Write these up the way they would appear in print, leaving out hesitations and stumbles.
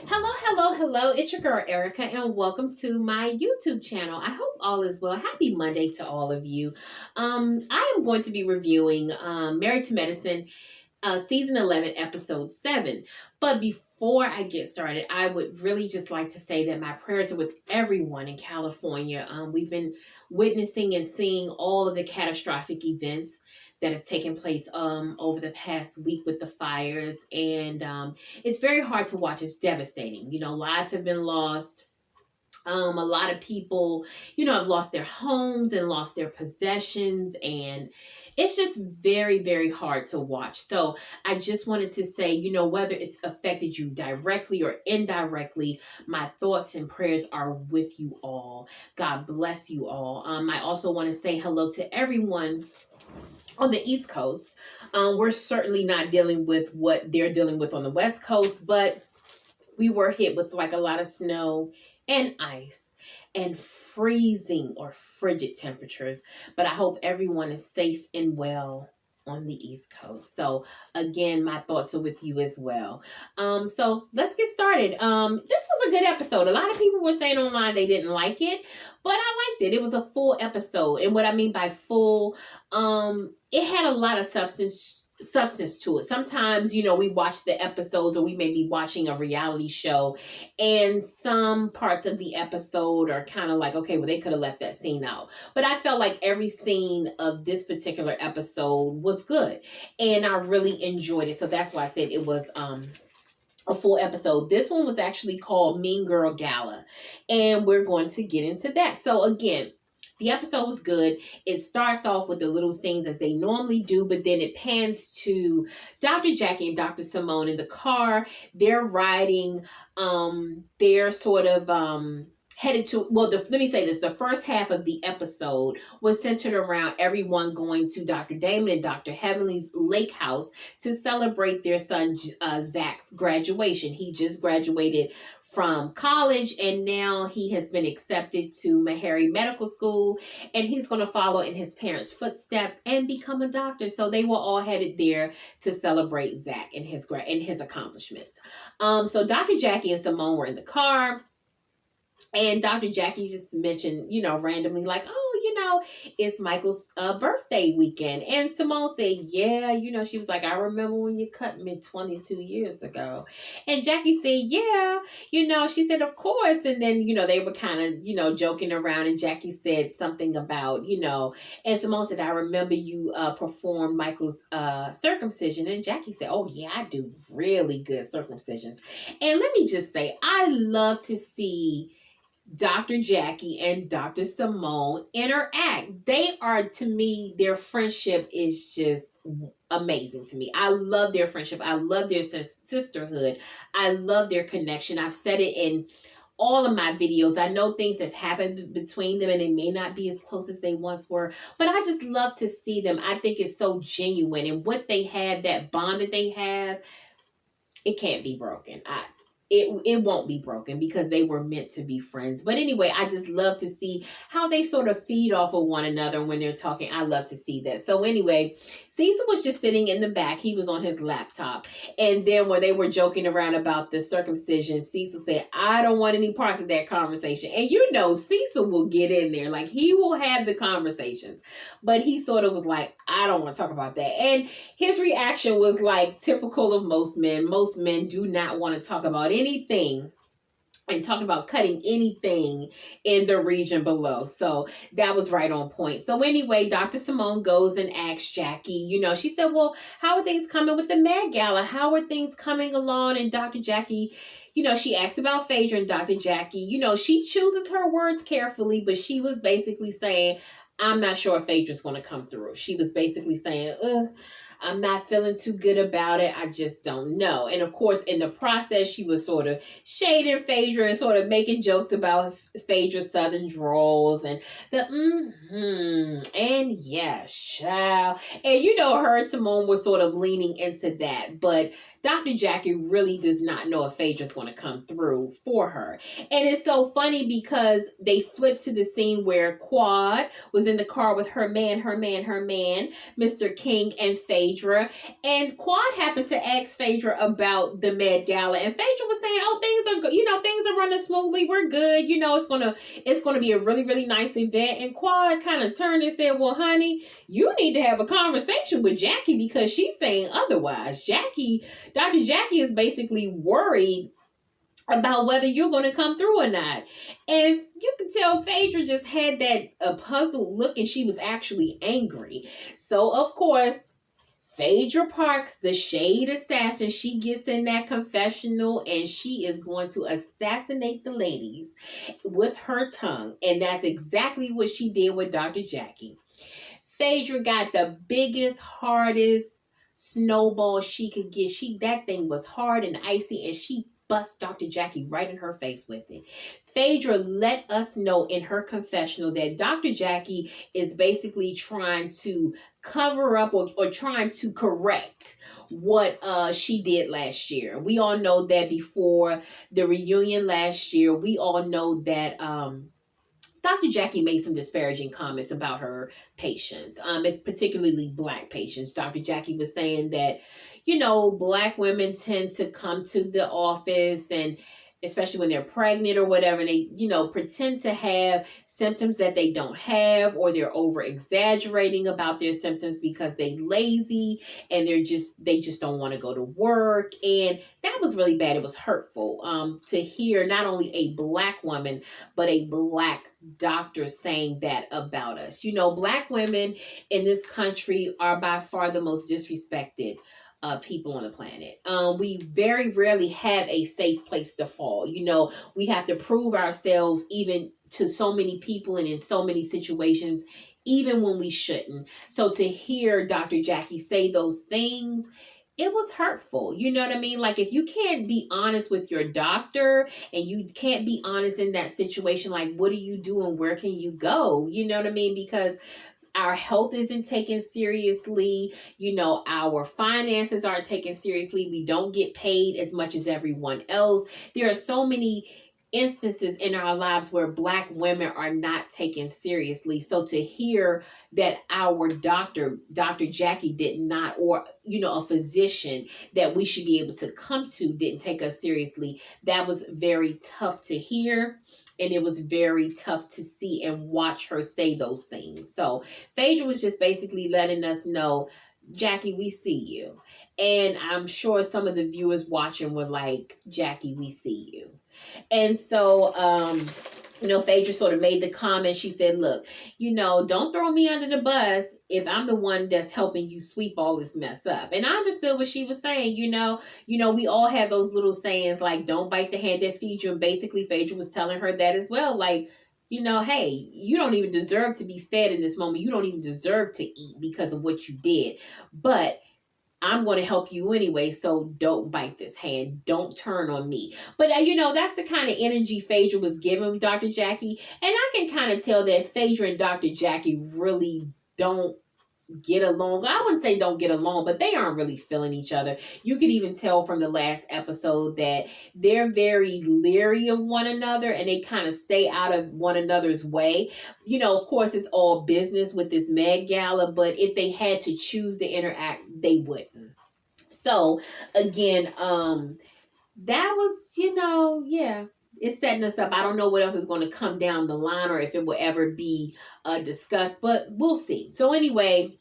Hello. It's your girl Erica, and welcome to my YouTube channel. I hope all is well. Happy Monday to all of you. I am going to be reviewing Married to Medicine, season 11, episode 7. But before I get started, I would really just like to say that my prayers are with everyone in California. We've been witnessing and seeing all of the catastrophic events that have taken place over the past week with the fires, and it's very hard to watch. It's devastating. Lives have been lost. A lot of people, have lost their homes and lost their possessions, and it's just very, very hard to watch. So I just wanted to say, whether it's affected you directly or indirectly, my thoughts and prayers are with you all. God bless you all. I also want to say hello to everyone on the East Coast. We're certainly not dealing with what they're dealing with on the West Coast, but we were hit with like a lot of snow and ice and freezing or frigid temperatures. But I hope everyone is safe and well on the East Coast. So again, my thoughts are with you as well. So let's get started. This was a good episode. A lot of people were saying online they didn't like it, but I liked it. It was a full episode. And what I mean by full, it had a lot of substance to it. Sometimes, we watch the episodes or we may be watching a reality show and some parts of the episode are kind of like, okay, well, they could have left that scene out. But I felt like every scene of this particular episode was good and I really enjoyed it. So that's why I said it was a full episode. This one was actually called Mean Girl Gala, and we're going to get into that. So again, the episode was good. It starts off with the little scenes as they normally do, but then it pans to Dr. Jackie and Dr. Simone in the car. They're riding. They're sort of headed to, well, let me say this. The first half of the episode was centered around everyone going to Dr. Damon and Dr. Heavenly's lake house to celebrate their son Zach's graduation. He just graduated from college and now he has been accepted to Meharry Medical School, and he's going to follow in his parents' footsteps and become a doctor. So they were all headed there to celebrate Zach and his accomplishments. So Dr. Jackie and Simone were in the car. And Dr. Jackie just mentioned, randomly, like, oh, it's Michael's birthday weekend. And Simone said, yeah, she was like, I remember when you cut me 22 years ago. And Jackie said, yeah, she said, of course. And then, they were kind of, joking around. And Jackie said something about, and Simone said, I remember you performed Michael's circumcision. And Jackie said, oh, yeah, I do really good circumcisions. And let me just say, I love to see Dr. Jackie and Dr. Simone interact. They are, to me, their friendship is just amazing to me. I love their friendship. I love their sisterhood. I love their connection. I've said it in all of my videos. I know things have happened between them and they may not be as close as they once were, but I just love to see them. I think it's so genuine, and what they have, that bond that they have, it can't be broken. It won't be broken because they were meant to be friends. But anyway, I just love to see how they sort of feed off of one another when they're talking. I love to see that. So anyway, Cecil was just sitting in the back. He was on his laptop. And then when they were joking around about the circumcision, Cecil said, I don't want any parts of that conversation. And Cecil will get in there. Like, he will have the conversations. But he sort of was like, I don't want to talk about that. And his reaction was like typical of most men. Most men do not want to talk about anything and talk about cutting anything in the region below. So that was right on point. So anyway, Dr. Simone goes and asks Jackie, she said, well, how are things coming with the Met Gala? How are things coming along? And Dr. Jackie, she asked about Phaedra, and Dr. Jackie, she chooses her words carefully, but she was basically saying, I'm not sure if Phaedra's going to come through. She was basically saying, I'm not feeling too good about it. I just don't know. And of course, in the process, she was sort of shading Phaedra and sort of making jokes about Phaedra's southern drawls and and yes, child. And her and Simone was sort of leaning into that. But Dr. Jackie really does not know if Phaedra's going to come through for her. And it's so funny because they flipped to the scene where Quad was in the car with her man, Mr. King, and Phaedra. And Quad happened to ask Phaedra about the Met Gala. And Phaedra was saying, oh, things are things are running smoothly. We're good. It's gonna be a really, really nice event. And Quad kind of turned and said, well, honey, you need to have a conversation with Jackie because she's saying otherwise. Dr. Jackie is basically worried about whether you're going to come through or not. And you can tell Phaedra just had that a puzzled look and she was actually angry. So, of course, Phaedra Parks, the shade assassin, she gets in that confessional and she is going to assassinate the ladies with her tongue. And that's exactly what she did with Dr. Jackie. Phaedra got the biggest, hardest snowball she could get. That thing was hard and icy, and she bust Dr. Jackie right in her face with it. Phaedra let us know in her confessional that Dr. Jackie is basically trying to cover up or trying to correct what she did last year. We all know that before the reunion last year, we all know that Dr. Jackie made some disparaging comments about her patients. It's particularly Black patients. Dr. Jackie was saying that, Black women tend to come to the office, and especially when they're pregnant or whatever, and they, pretend to have symptoms that they don't have, or they're over exaggerating about their symptoms because they lazy and they just don't want to go to work. And that was really bad. It was hurtful to hear not only a Black woman, but a Black doctor saying that about us. Black women in this country are by far the most disrespected people on the planet. We very rarely have a safe place to fall. We have to prove ourselves even to so many people and in so many situations, even when we shouldn't. So to hear Dr. Jackie say those things, it was hurtful. You know what I mean? Like, if you can't be honest with your doctor and you can't be honest in that situation, like, what do you do and where can you go? You know what I mean? Because our health isn't taken seriously. Our finances aren't taken seriously. We don't get paid as much as everyone else. There are so many instances in our lives where Black women are not taken seriously. So to hear that our Dr. Jackie did not, or, a physician that we should be able to come to didn't take us seriously, that was very tough to hear. And it was very tough to see and watch her say those things. So Phaedra was just basically letting us know, Jackie, we see you. And I'm sure some of the viewers watching were like, Jackie, we see you. And so, Phaedra sort of made the comment. She said, look, don't throw me under the bus if I'm the one that's helping you sweep all this mess up. And I understood what she was saying. We all have those little sayings like, don't bite the hand that feeds you. And basically Phaedra was telling her that as well. Like, hey, you don't even deserve to be fed in this moment. You don't even deserve to eat because of what you did. But I'm going to help you anyway, so don't bite this hand. Don't turn on me. But, that's the kind of energy Phaedra was giving Dr. Jackie. And I can kind of tell that Phaedra and Dr. Jackie really don't get along. I wouldn't say don't get along, but they aren't really feeling each other. You can even tell from the last episode that they're very leery of one another and they kind of stay out of one another's way. Of course, it's all business with this Met Gala, but if they had to choose to interact, they wouldn't. So again, that was, yeah, it's setting us up. I don't know what else is going to come down the line or if it will ever be discussed, but we'll see. So anyway,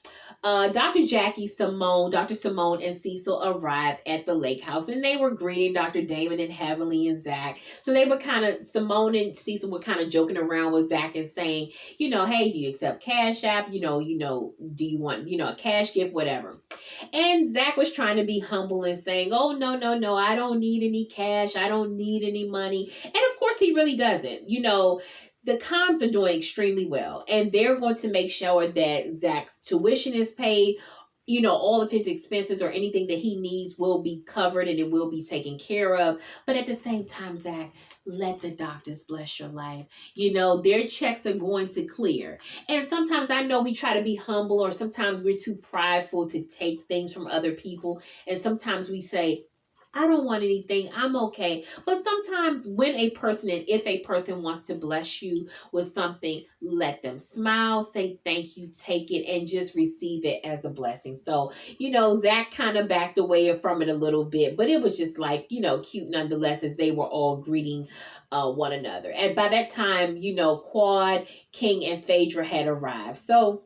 Dr. Simone, and Cecil arrived at the lake house and they were greeting Dr. Damon and Heavenly and Zach. So they were Simone and Cecil were kind of joking around with Zach and saying, hey, do you accept Cash App? Do you want, a cash gift, whatever. And Zach was trying to be humble and saying, oh, no, I don't need any cash. I don't need any money. And of course he really doesn't. The Combs are doing extremely well, and they're going to make sure that Zach's tuition is paid. All of his expenses or anything that he needs will be covered and it will be taken care of. But at the same time, Zach, let the doctors bless your life. Their checks are going to clear. And sometimes I know we try to be humble, or sometimes we're too prideful to take things from other people. And sometimes we say, I don't want anything. I'm okay. But sometimes when a person, and if a person wants to bless you with something, let them smile, say thank you, take it, and just receive it as a blessing. So, Zach kind of backed away from it a little bit, but it was just like, cute nonetheless as they were all greeting one another. And by that time, Quad, King, and Phaedra had arrived. So,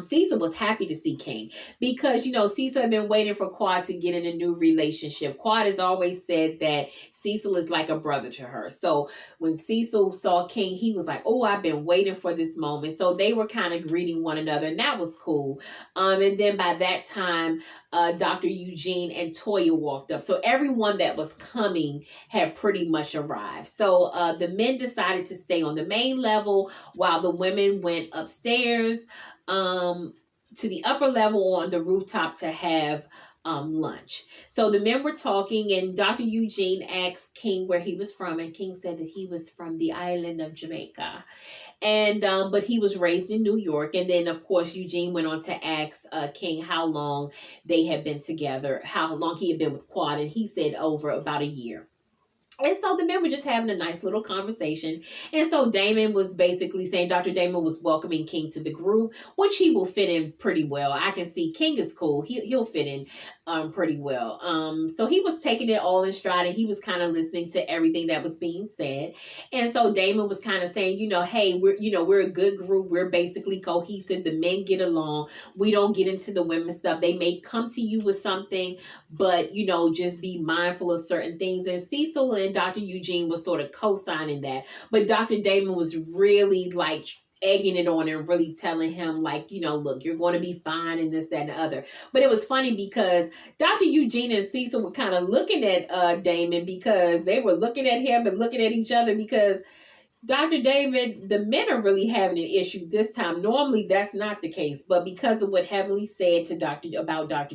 Cecil was happy to see King because Cecil had been waiting for Quad to get in a new relationship. Quad has always said that Cecil is like a brother to her. So when Cecil saw King, he was like, "Oh, I've been waiting for this moment." So they were kind of greeting one another, and that was cool. And then by that time, Dr. Eugene and Toya walked up. So everyone that was coming had pretty much arrived. So the men decided to stay on the main level while the women went upstairs to the upper level on the rooftop to have lunch. So the men were talking, and Dr. Eugene asked King where he was from, and King said that he was from the island of Jamaica, and but he was raised in New York. And then, of course, Eugene went on to ask King how long they had been together, how long he had been with Quad, and he said over about a year. And so the men were just having a nice little conversation. And so Damon was basically saying Dr. Damon was welcoming King to the group, which he will fit in pretty well. I can see King is cool. He'll fit in pretty well. So he was taking it all in stride, and he was kind of listening to everything that was being said. And so Damon was kind of saying, hey, we're a good group. We're basically cohesive. The men get along. We don't get into the women stuff. They may come to you with something, but just be mindful of certain things. And Cecil and Dr. Eugene was sort of co-signing that, but Dr. Damon was really like egging it on and really telling him like, look, you're going to be fine and this, that, and the other. But it was funny because Dr. Eugene and Cecil were kind of looking at Damon, because they were looking at him and looking at each other, because Dr. David, the men are really having an issue this time. Normally that's not the case, but because of what Heavenly said to Dr.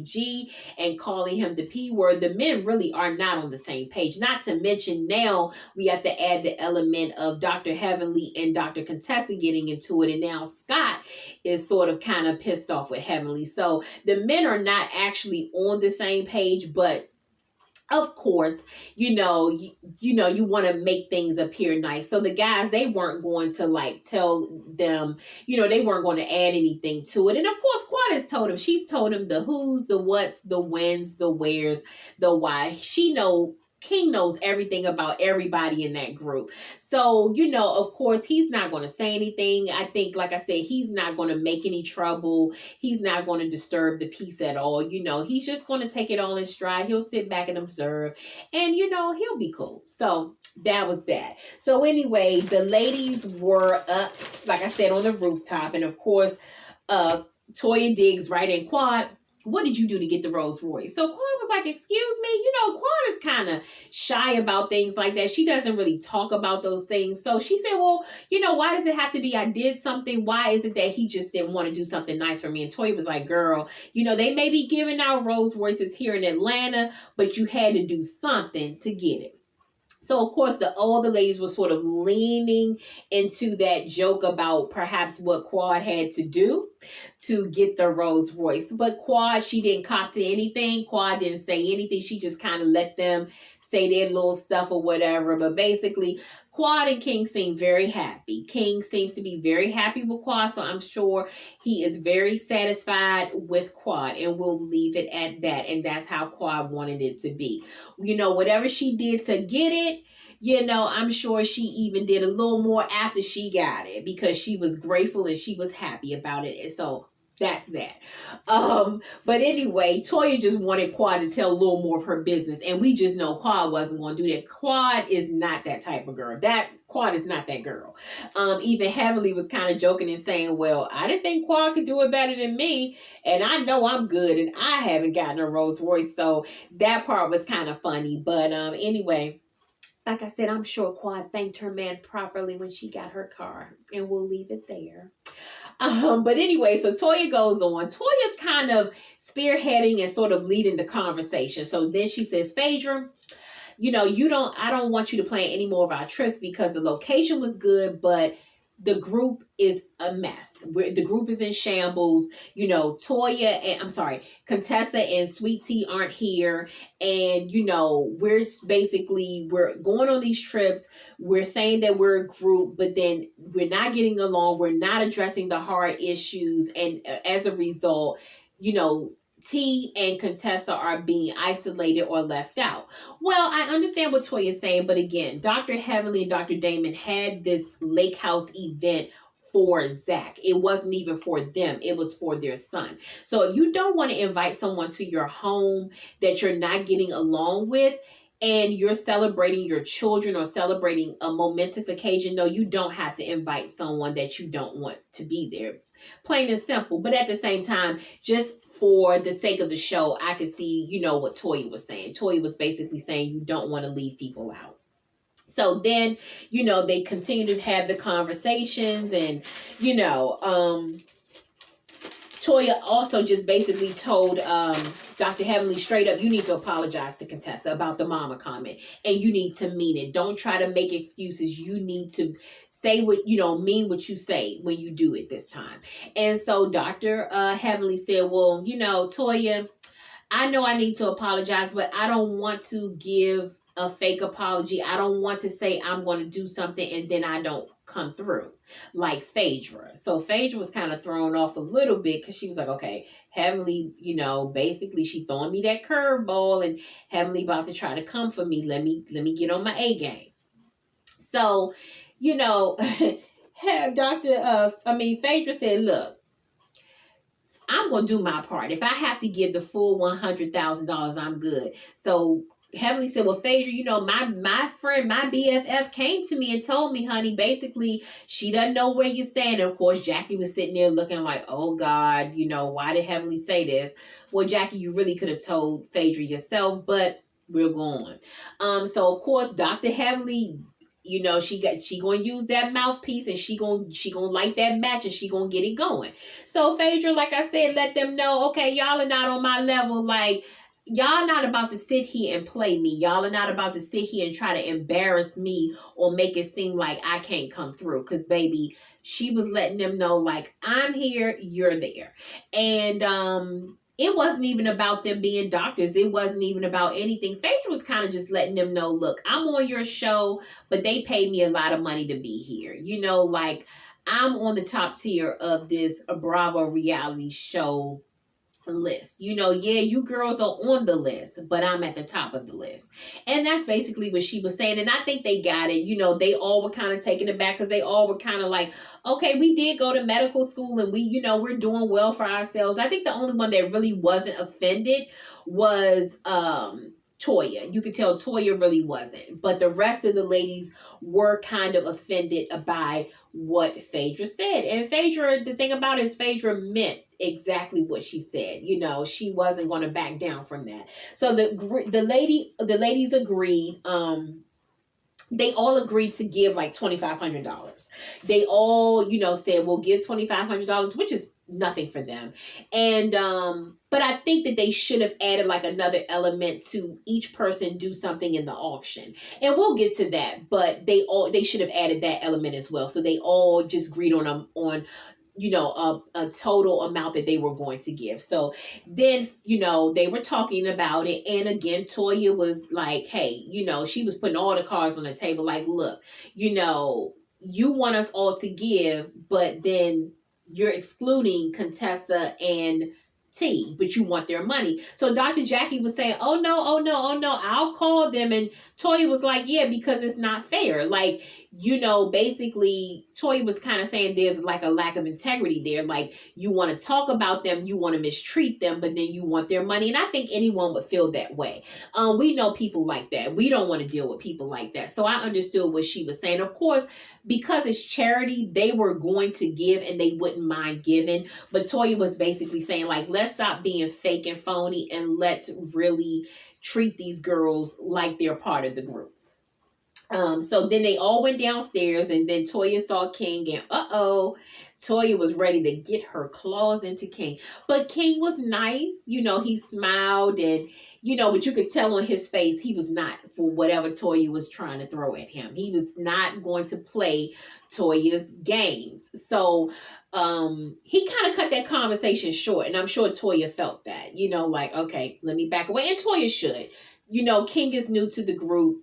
G and calling him the P word, the men really are not on the same page. Not to mention now we have to add the element of Dr. Heavenly and Dr. Contessa getting into it, and now Scott is sort of kind of pissed off with Heavenly. So the men are not actually on the same page, but of course, you want to make things appear nice. So the guys, they weren't going to like tell them, they weren't going to add anything to it. And of course, Quad has told him, she's told him the who's, the what's, the whens, the where's, the why. King knows everything about everybody in that group. So, of course, he's not going to say anything. I think, like I said, he's not going to make any trouble. He's not going to disturb the peace at all. He's just going to take it all in stride. He'll sit back and observe, and, he'll be cool. So that was that. So anyway, the ladies were up, like I said, on the rooftop. And of course, Toya digs right in. Quad, what did you do to get the Rolls Royce? So Quad was like, excuse me, Quad is kind of shy about things like that. She doesn't really talk about those things. So she said, well, why does it have to be I did something? Why is it that he just didn't want to do something nice for me? And Toya was like, girl, they may be giving out Rolls Royces here in Atlanta, but you had to do something to get it. So, of course, all the ladies were sort of leaning into that joke about perhaps what Quad had to do to get the Rolls Royce. But Quad, she didn't cop to anything. Quad didn't say anything. She just kind of let them say their little stuff or whatever. But basically, Quad and King seem very happy. King seems to be very happy with Quad, so I'm sure he is very satisfied with Quad, and we'll leave it at that. And that's how Quad wanted it to be. Whatever she did to get it, I'm sure she even did a little more after she got it, because she was grateful and she was happy about it. And so that's that. But anyway, Toya just wanted Quad to tell a little more of her business, and we just know Quad wasn't going to do that. Quad is not that type of girl. Quad is not that girl. Even Heavenly was kind of joking and saying, well, I didn't think Quad could do it better than me, and I know I'm good, and I haven't gotten a Rolls Royce. So that part was kind of funny. But anyway, like I said, I'm sure Quad thanked her man properly when she got her car, and we'll leave it there. But anyway, so Toya goes on. Toya's kind of spearheading and sort of leading the conversation. So then she says, Phaedra, I don't want you to plan any more of our trips because the location was good, but the group is a mess. The group is in shambles. You know, Contessa and Sweet Tea aren't here. And, you know, we're going on these trips. We're saying that we're a group, but then we're not getting along. We're not addressing the hard issues. And as a result, you know, T and Contessa are being isolated or left out. Well, I understand what Toya's saying, but again, Dr. Heavenly and Dr. Damon had this lake house event for Zach. It wasn't even for them, it was for their son. So if you don't want to invite someone to your home that you're not getting along with, and you're celebrating your children or celebrating a momentous occasion, no, you don't have to invite someone that you don't want to be there. Plain and simple. But at the same time, just for the sake of the show, I could see, you know, what Toya was saying. Toya was basically saying you don't want to leave people out. So then, you know, they continue to have the conversations, and, you know, Toya also just basically told Dr. Heavenly straight up, you need to apologize to Contessa about the mama comment, and you need to mean it. Don't try to make excuses. You need to say what, you know, mean what you say when you do it this time. And so Dr. Heavenly said, well, you know, Toya, I know I need to apologize, but I don't want to give a fake apology. I don't want to say I'm going to do something and then I don't come through like Phaedra. So Phaedra was kind of thrown off a little bit because she was like, okay, Heavenly, you know, basically she throwing me that curveball, and Heavenly about to try to come for me. Let me get on my A game. So, you know, Phaedra said, look, I'm going to do my part. If I have to give the full $100,000, I'm good. So Heavenly said, well, Phaedra, you know, my friend, my BFF came to me and told me, honey, basically, she doesn't know where you stand. And of course, Jackie was sitting there looking like, oh, God, you know, why did Heavenly say this? Well, Jackie, you really could have told Phaedra yourself, but we're going. So, of course, Dr. Heavenly, you know, she gonna use that mouthpiece, and she gonna light that match, and she gonna get it going. So Phaedra, like I said, let them know, okay, y'all are not on my level. Like, y'all not about to sit here and play me. Y'all are not about to sit here and try to embarrass me or make it seem like I can't come through. Because baby, she was letting them know, like, I'm here, you're there. And it wasn't even about them being doctors. It wasn't even about anything. Phaedra was kind of just letting them know, look, I'm on your show, but they paid me a lot of money to be here. You know, like, I'm on the top tier of this Bravo reality show list. You know, yeah, you girls are on the list, but I'm at the top of the list. And that's basically what she was saying. And I think they got it. You know, they all were kind of taken aback because they all were kind of like, okay, we did go to medical school and we, you know, we're doing well for ourselves. I think the only one that really wasn't offended was Toya. You could tell Toya really wasn't. But the rest of the ladies were kind of offended by what Phaedra said. And Phaedra, the thing about it is Phaedra meant exactly what she said. You know, she wasn't going to back down from that. So the ladies agreed. They all agreed to give like $2,500. They all, you know, said we'll give $2,500, which is nothing for them. And but I think that they should have added like another element to each person do something in the auction. And we'll get to that, but they should have added that element as well. So they all just agreed on you know, a total amount that they were going to give. So then, you know, they were talking about it. And again, Toya was like, hey, you know, she was putting all the cards on the table. Like, look, you know, you want us all to give, but then you're excluding Contessa and T, but you want their money. So Dr. Jackie was saying, oh no, I'll call them. And Toya was like, yeah, because it's not fair. Like, you know, basically Toya was kind of saying there's like a lack of integrity there. Like, you want to talk about them, you want to mistreat them, but then you want their money. And I think anyone would feel that way. We know people like that. We don't want to deal with people like that. So I understood what she was saying. Of course, because it's charity, they were going to give and they wouldn't mind giving. But Toya was basically saying, like, let's stop being fake and phony and let's really treat these girls like they're part of the group. So then they all went downstairs, and then Toya saw King, and Toya was ready to get her claws into King. But King was nice, he smiled, and but you could tell on his face he was not for whatever Toya was trying to throw at him. He was not going to play Toya's games. So he kind of cut that conversation short, and I'm sure Toya felt that, like, okay, let me back away. And Toya should. King is new to the group.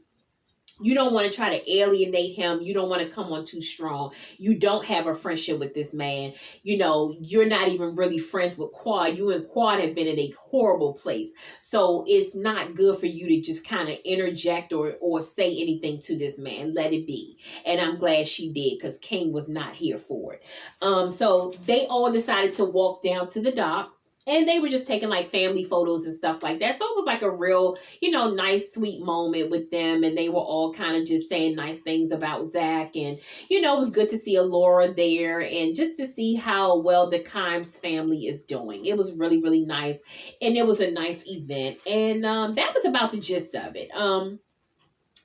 You don't want to try to alienate him. You don't want to come on too strong. You don't have a friendship with this man. You're not even really friends with Quad. You and Quad have been in a horrible place. So it's not good for you to just kind of interject or say anything to this man. Let it be. And I'm glad she did, because King was not here for it. So they all decided to walk down to the dock. And they were just taking like family photos and stuff like that. So it was like a real, nice, sweet moment with them. And they were all kind of just saying nice things about Zach. And, it was good to see Alora there and just to see how well the Kimes family is doing. It was really, really nice. And it was a nice event. And that was about the gist of it.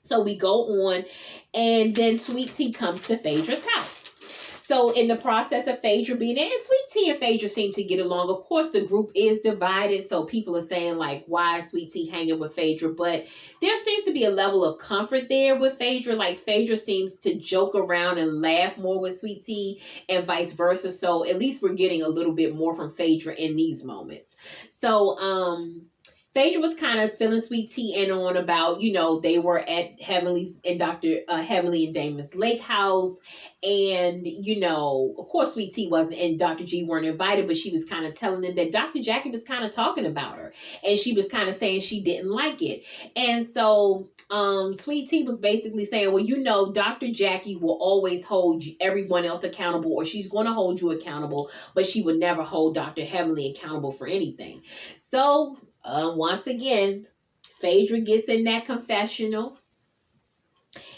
So we go on, and then Sweet Tea comes to Phaedra's house. So in the process of Phaedra being there, and Sweet Tea and Phaedra seem to get along. Of course, the group is divided, so people are saying, like, why is Sweet Tea hanging with Phaedra? But there seems to be a level of comfort there with Phaedra. Like, Phaedra seems to joke around and laugh more with Sweet Tea, and vice versa. So at least we're getting a little bit more from Phaedra in these moments. So, Phaedra was kind of filling Sweet Tea in on about, they were at Heavenly's and Dr. Heavenly and Damon's lake house. And, of course, Sweet Tea wasn't, and Dr. G weren't invited, but she was kind of telling them that Dr. Jackie was kind of talking about her. And she was kind of saying she didn't like it. And so Sweet Tea was basically saying, well, Dr. Jackie will always hold everyone else accountable, or she's going to hold you accountable, but she would never hold Dr. Heavenly accountable for anything. So, once again, Phaedra gets in that confessional,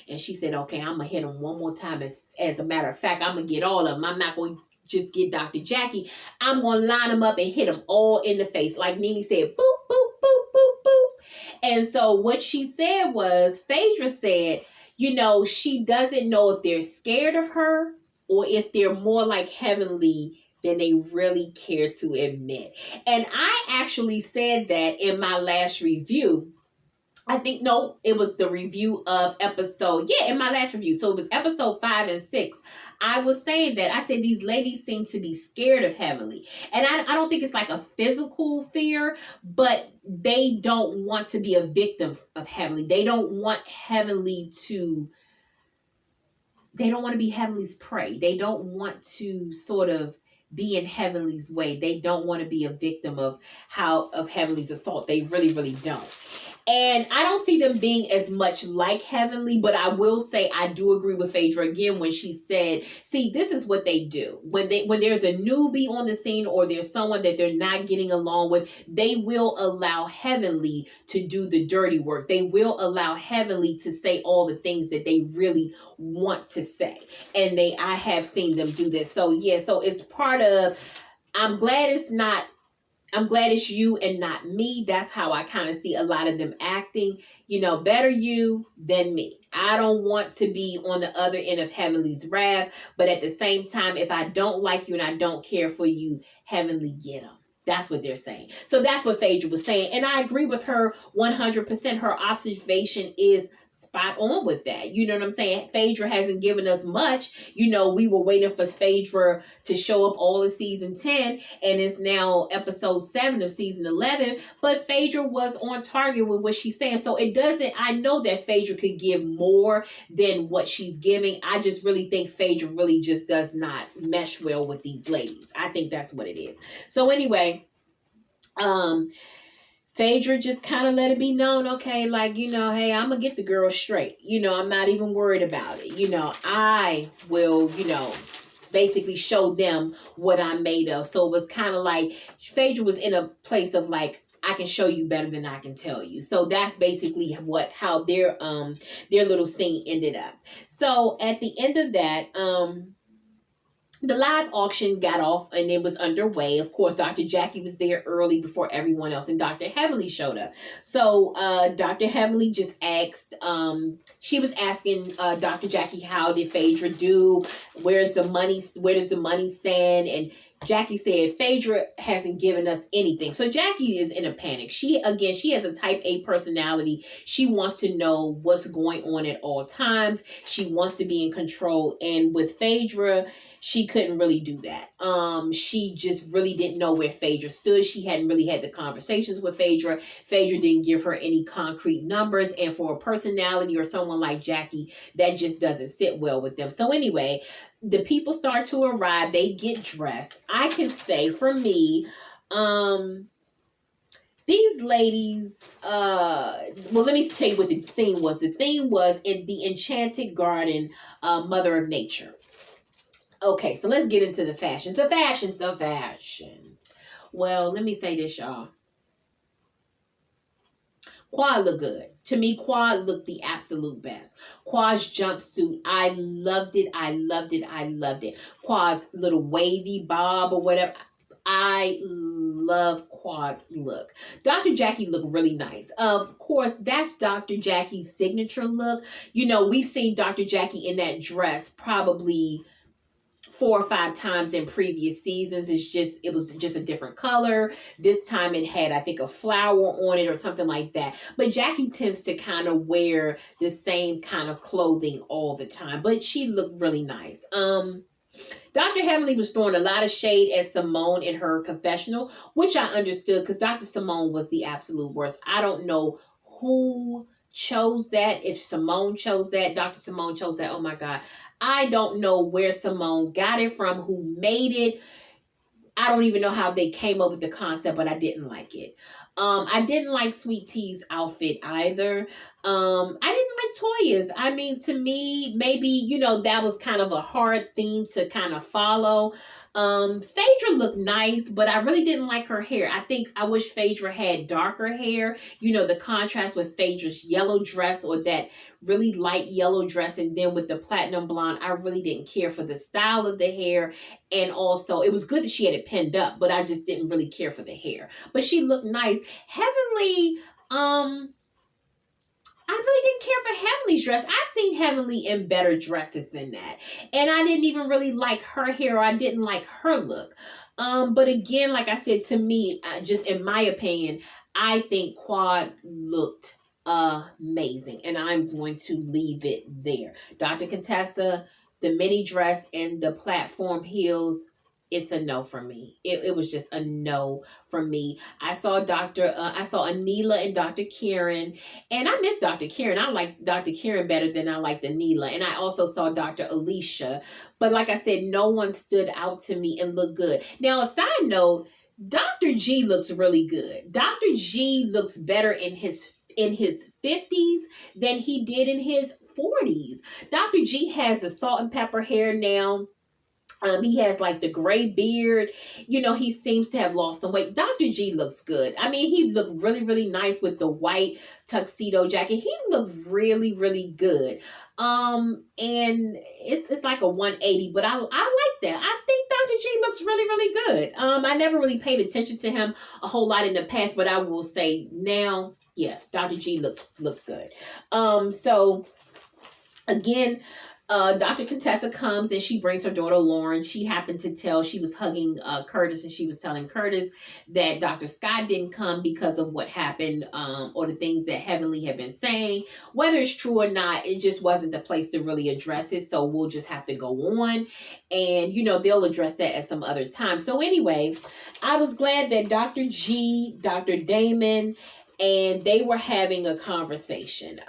and she said, okay, I'm going to hit him one more time. As a matter of fact, I'm going to get all of them. I'm not going to just get Dr. Jackie. I'm going to line them up and hit them all in the face. Like Nene said, boop, boop, boop, boop, boop. And so what she said was, Phaedra said, she doesn't know if they're scared of her or if they're more like Heavenly than they really care to admit. And I actually said that in my last review. I think, no, it was the review of episode, in my last review. So it was episode 5 and 6. I was saying that. I said these ladies seem to be scared of Heavenly. And I don't think it's like a physical fear, but they don't want to be a victim of Heavenly. They don't want they don't want to be Heavenly's prey. They don't want to sort of be in Heavenly's way. They don't want to be a victim of Heavenly's assault. They really, really don't. And I don't see them being as much like Heavenly, but I will say I do agree with Phaedra again when she said, see, this is what they do. When there's a newbie on the scene, or there's someone that they're not getting along with, they will allow Heavenly to do the dirty work. They will allow Heavenly to say all the things that they really want to say. And I have seen them do this. So so it's part of, I'm glad it's you and not me. That's how I kind of see a lot of them acting. Better you than me. I don't want to be on the other end of Heavenly's wrath. But at the same time, if I don't like you and I don't care for you, Heavenly, get them. That's what they're saying. So that's what Phaedra was saying. And I agree with her 100%. Her observation is spot on with that. You know what I'm saying? Phaedra hasn't given us much. We were waiting for Phaedra to show up all of season 10, and it's now episode 7 of season 11. But Phaedra was on target with what she's saying. So I know that Phaedra could give more than what she's giving. I just really think Phaedra really just does not mesh well with these ladies. I think that's what it is. So anyway, Phaedra just kind of let it be known, okay, like, hey, I'm going to get the girl straight. I'm not even worried about it. I will, basically show them what I'm made of. So it was kind of like Phaedra was in a place of like, I can show you better than I can tell you. So that's basically how their little scene ended up. So at the end of that, the live auction got off and it was underway. Of course, Dr. Jackie was there early before everyone else, and Dr. Heavenly showed up. So Dr. Heavenly just asked, she was asking Dr. Jackie, how did Phaedra do? Where's the money? Where does the money stand? And Jackie said, Phaedra hasn't given us anything. So Jackie is in a panic. She has a type A personality. She wants to know what's going on at all times. She wants to be in control. And with Phaedra, she couldn't really do that. She just really didn't know where Phaedra stood. She hadn't really had the conversations with Phaedra. Phaedra didn't give her any concrete numbers. And for a personality or someone like Jackie, that just doesn't sit well with them. So anyway, the people start to arrive. They get dressed. I can say for me, these ladies, well, let me tell you what the theme was. The theme was in the Enchanted Garden, Mother of Nature. Okay, so let's get into the fashions. The fashions. Well, let me say this, y'all. Quad looked good. To me, Quad looked the absolute best. Quad's jumpsuit, I loved it. Quad's little wavy bob or whatever. I love Quad's look. Dr. Jackie looked really nice. Of course, that's Dr. Jackie's signature look. You know, we've seen Dr. Jackie in that dress probably 4 or 5 times in previous seasons. It was just a different color. This time it had, I think, a flower on it or something like that. But Jackie tends to kind of wear the same kind of clothing all the time. But she looked really nice. Dr. Heavenly was throwing a lot of shade at Simone in her confessional, which I understood because Dr. Simone was the absolute worst. I don't know who chose that. If Simone chose that, Dr. Simone chose that. Oh my God. I don't know where Simone got it from, who made it. I don't even know how they came up with the concept, but I didn't like it. I didn't like Sweet Tea's outfit either. I didn't like Toya's. I mean, to me, maybe, that was kind of a hard theme to kind of follow. Phaedra looked nice, but I really didn't like her hair. I wish Phaedra had darker hair. The contrast with Phaedra's yellow dress or that really light yellow dress, and then with the platinum blonde, I really didn't care for the style of the hair. And also, it was good that she had it pinned up, but I just didn't really care for the hair. But she looked nice. Heavenly, I really didn't care for Heavenly's dress. I've seen Heavenly in better dresses than that. And I didn't even really like her hair, or I didn't like her look. But again, like I said, to me, just in my opinion, I think Quad looked amazing. And I'm going to leave it there. Dr. Contessa, the mini dress and the platform heels, it's a no for me. It was just a no for me. I saw Anila and Dr. Karen, and I miss Dr. Karen. I like Dr. Karen better than I like Anila. And I also saw Dr. Alicia. But like I said, no one stood out to me and looked good. Now, a side note, Dr. G looks really good. Dr. G looks better in his 50s than he did in his 40s. Dr. G has the salt and pepper hair now. He has like the gray beard. He seems to have lost some weight. Dr. G looks good. I mean, he looked really, really nice with the white tuxedo jacket. He looked really, really good. And it's like a 180, but I like that. I think Dr. G looks really, really good. I never really paid attention to him a whole lot in the past, but I will say now, yeah, Dr. G looks good. So again, Dr. Contessa comes and she brings her daughter Lauren. She happened to she was hugging Curtis, and she was telling Curtis that Dr. Scott didn't come because of what happened, or the things that Heavenly had been saying. Whether it's true or not, it just wasn't the place to really address it. So we'll just have to go on, and they'll address that at some other time. So anyway, I was glad that Dr. G, Dr. Damon, and they were having a conversation.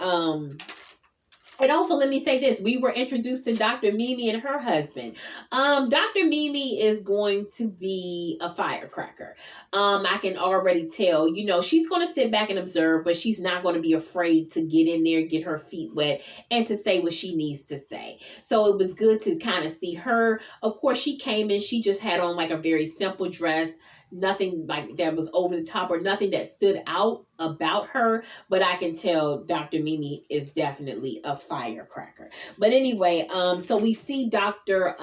And also, let me say this. We were introduced to Dr. Mimi and her husband. Dr. Mimi is going to be a firecracker. I can already tell. She's going to sit back and observe, but she's not going to be afraid to get in there, get her feet wet, and to say what she needs to say. So it was good to kind of see her. Of course, she came in. She just had on like a very simple dress. Nothing like that was over the top or nothing that stood out about her, but I can tell Dr. Mimi is definitely a firecracker. But anyway, so we see Dr.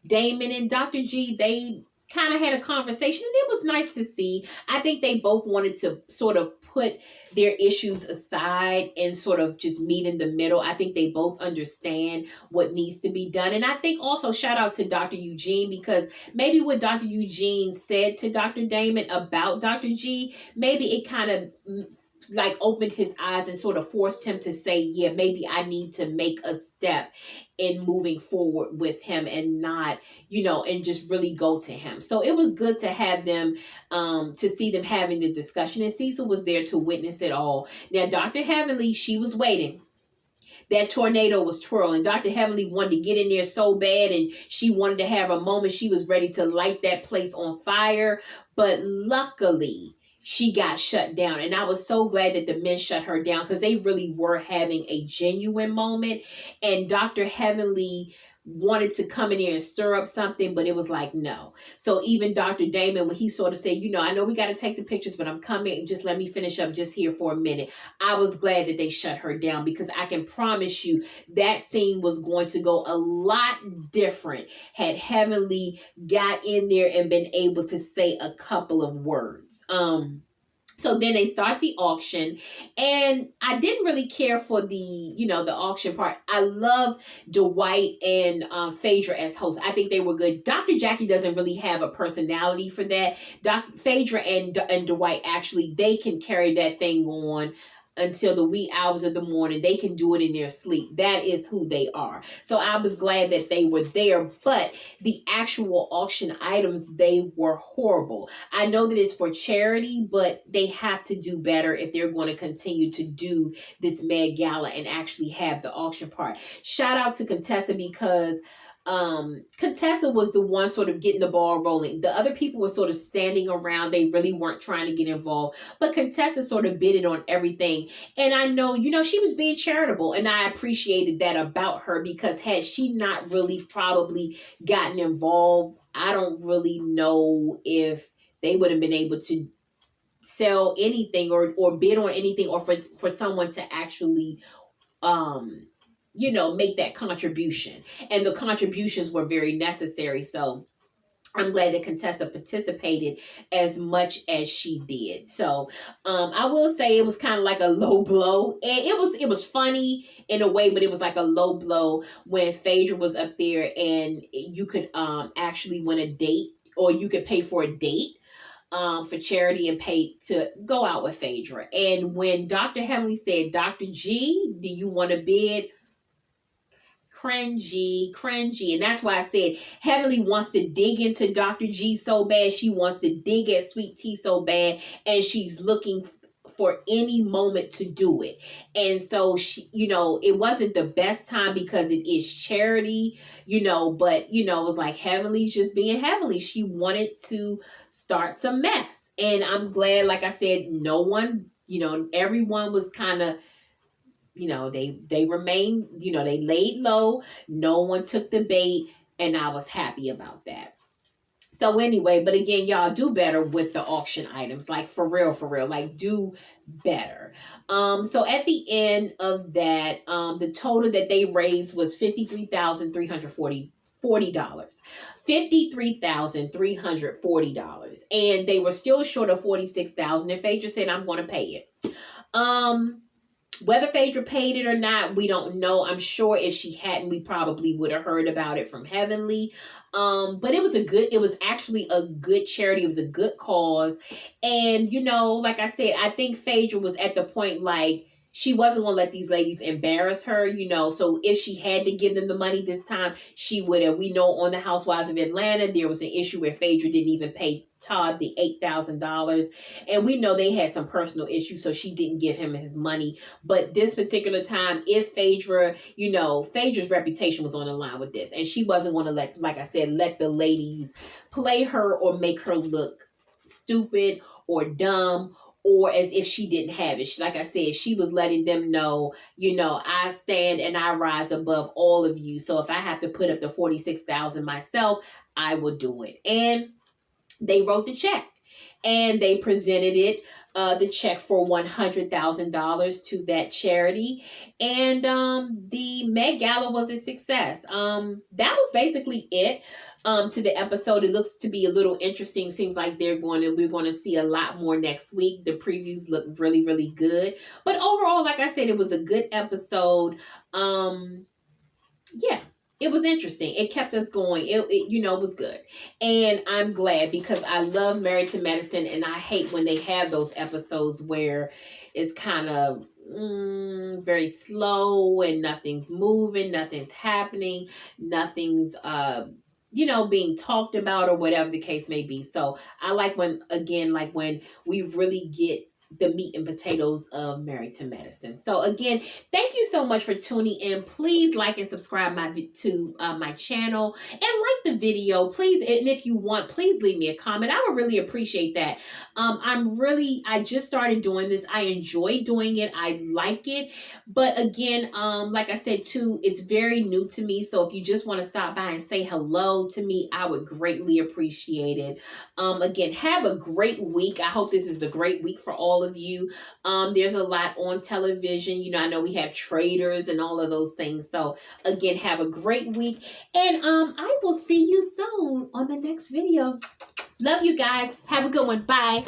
Damon and Dr. G, they kind of had a conversation, and it was nice to see. I think they both wanted to sort of put their issues aside and sort of just meet in the middle. I think they both understand what needs to be done. And I think also shout out to Dr. Eugene, because maybe what Dr. Eugene said to Dr. Damon about Dr. G, maybe it kind of like opened his eyes and sort of forced him to say, yeah, maybe I need to make a step in moving forward with him and not, and just really go to him. So it was good to have them, to see them having the discussion. And Cecil was there to witness it all. Now, Dr. Heavenly, she was waiting. That tornado was twirling. Dr. Heavenly wanted to get in there so bad, and she wanted to have a moment. She was ready to light that place on fire. But luckily, she got shut down. And I was so glad that the men shut her down, because they really were having a genuine moment. And Dr. Heavenly wanted to come in here and stir up something, but it was like, no. So even Dr. Damon, when he sort of said, I know we got to take the pictures, but I'm coming, just let me finish up just here for a minute. I was glad that they shut her down, because I can promise you that scene was going to go a lot different had Heavenly got in there and been able to say a couple of words. So then they start the auction, and I didn't really care for the auction part. I love Dwight and Phaedra as hosts. I think they were good. Dr. Jackie doesn't really have a personality for that. Phaedra and Dwight, actually, they can carry that thing on until the wee hours of the morning. They can do it in their sleep. That is who they are. So I was glad that they were there, but the actual auction items, they were horrible. I know that it's for charity, but they have to do better if they're going to continue to do this Met Gala and actually have the auction part. Shout out to Contessa, because Contessa was the one sort of getting the ball rolling. The other people were sort of standing around. They really weren't trying to get involved. But Contessa sort of bidded on everything. And I know, she was being charitable. And I appreciated that about her, because had she not really probably gotten involved, I don't really know if they would have been able to sell anything or bid on anything, or for someone to actually make that contribution. And the contributions were very necessary. So I'm glad that Contessa participated as much as she did. So I will say it was kind of like a low blow. And it was funny in a way, but it was like a low blow when Phaedra was up there, and you could actually win a date, or you could pay for a date for charity and pay to go out with Phaedra. And when Dr. Heavenly said, Dr. G, do you want to bid? Cringy. And that's why I said Heavenly wants to dig into Dr. G so bad. She wants to dig at Sweet Tea so bad. And she's looking for any moment to do it. And so she, it wasn't the best time, because it is charity, but it was like Heavenly's just being Heavenly. She wanted to start some mess. And I'm glad, like I said, no one, everyone was kind of, they remained, they laid low. No one took the bait, and I was happy about that. So anyway, but again, y'all, do better with the auction items. Like for real, like do better. So at the end of that, the total that they raised was $53,340. $53,340. And they were still short of $46,000. And Phaedra said, I'm going to pay it. Whether Phaedra paid it or not, we don't know. I'm sure if she hadn't, we probably would have heard about it from Heavenly. But it was actually a good charity. It was a good cause. And, like I said, I think Phaedra was at the point, like, she wasn't going to let these ladies embarrass her, so if she had to give them the money this time, she would have. We know on the Housewives of Atlanta, there was an issue where Phaedra didn't even pay Todd the $8,000. And we know they had some personal issues, so she didn't give him his money. But this particular time, if Phaedra, Phaedra's reputation was on the line with this. And she wasn't going to let the ladies play her or make her look stupid or dumb, or as if she didn't have it. Like I said, she was letting them know, I stand and I rise above all of you. So if I have to put up the $46,000 myself, I will do it. And they wrote the check. and they presented it, the check for $100,000 to that charity. And the Met Gala was a success. That was basically it. To the episode, it looks to be a little interesting. Seems like we're going to see a lot more next week. The previews look really, really good. But overall, like I said, it was a good episode. Yeah, it was interesting. It kept us going. It was good. And I'm glad, because I love Married to Medicine, and I hate when they have those episodes where it's kind of very slow and nothing's moving, nothing's happening, nothing's being talked about, or whatever the case may be. So I like when we really get the meat and potatoes of Married to Medicine. So again, thank you so much for tuning in. Please like and subscribe to my channel, and like the video, please. And if you want, please leave me a comment. I would really appreciate that. I just started doing this. I enjoy doing it. I like it. But again, like I said too, it's very new to me. So if you just want to stop by and say hello to me, I would greatly appreciate it. Again, have a great week. I hope this is a great week for all of you. There's a lot on television. I know we have traders and all of those things. So again, have a great week. And I will see you soon on the next video. Love you guys. Have a good one. Bye.